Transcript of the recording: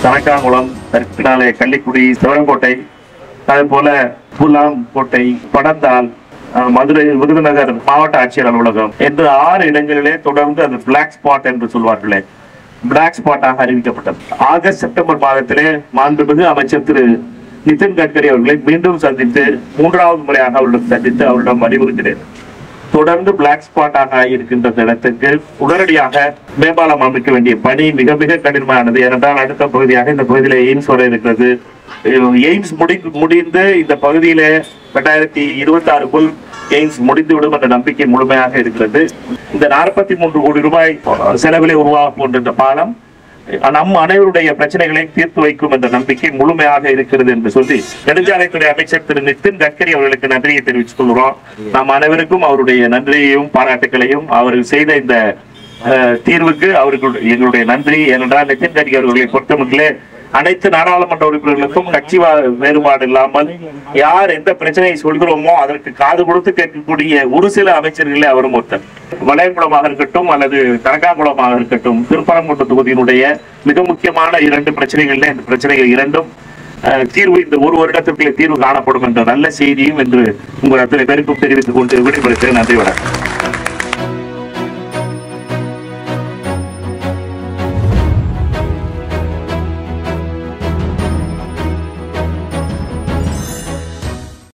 தனக்காங்குளம், தெற்குநாளே கள்ளிக்குடி, சிவகங்கோட்டை, அதே போல புலாங்கோட்டை, படந்தால், மதுரை விருதுநகர் மாவட்ட ஆட்சியர் அலுவலகம் என்று 6 இடங்களிலே தொடர்ந்து அந்த பிளாக் ஸ்பாட் என்று சொல்வார்களே, பிளாக் ஸ்பாட்டாக அறிவிக்கப்பட்டது. ஆகஸ்ட் செப்டம்பர் மாதத்திலே மாண்புமிகு அமைச்சர் திரு நிதின் கட்கரி அவர்களை மீண்டும் சந்தித்து 3வது முறையாக அவரிடம் சந்தித்து அவரிடம் அறிவுறுத்தினேன். தொடர்ந்து பிளாக் ஸ்பாட்டாக இருக்கின்ற இடத்துக்கு உடனடியாக மேம்பாலம் அமைக்க வேண்டிய பணி மிக மிக கடினமானது. ஏனென்றால் அடுத்த பகுதியாக இந்த பகுதியில எய்ம்ஸ் வர இருக்கிறது. எய்ம்ஸ் முடிந்து இந்த பகுதியில 2026க்குள் எய்ம்ஸ் முடிந்துவிடும் என்ற நம்பிக்கை முழுமையாக இருக்கிறது. இந்த 43 கோடி ரூபாய் செலவிலே உருவாக போன்ற பாலம் நம் அனைவருடைய பிரச்சனைகளை தீர்த்து வைக்கும் என்ற நம்பிக்கை முழுமையாக இருக்கிறது என்று சொல்லி நெடுஞ்சாலைத்துறை அமைச்சர் திரு நிதின் கட்கரி அவர்களுக்கு நன்றியை தெரிவித்துக் கொள்கிறோம். நாம் அனைவருக்கும் அவருடைய நன்றியையும் பாராட்டுகளையும் அவர்கள் செய்த இந்த தீர்வுக்கு அவர்களுடைய எங்களுடைய நன்றி. ஏனென்றால் நிதின் கட்கரி அவர்களை பொறுத்தமட்டிலே அனைத்து நாடாளுமன்ற உறுப்பினர்களுக்கும் கட்சி வேறுபாடு இல்லாமல் யார் எந்த பிரச்சனையை சொல்கிறோமோ அதற்கு காது கொடுத்து கேட்கக்கூடிய ஒரு சில அமைச்சர்களே அவரும் ஒருத்தர். வளையங்குளமாக இருக்கட்டும் அல்லது தனக்காங்குளமாக இருக்கட்டும், திருப்பரங்குன்றம் தொகுதியினுடைய மிக முக்கியமான 2 பிரச்சனைகள்ல இந்த பிரச்சனைகள் 2ம் தீர்வு இந்த 1 வருடத்திற்குள்ளே தீர்வு காணப்படும் என்ற நல்ல செய்தியும் என்று உங்கள் அத்தனை பேருக்கும் தெரிவித்துக் கொண்டு விடைபெறுகிறேன். நன்றி, வணக்கம்.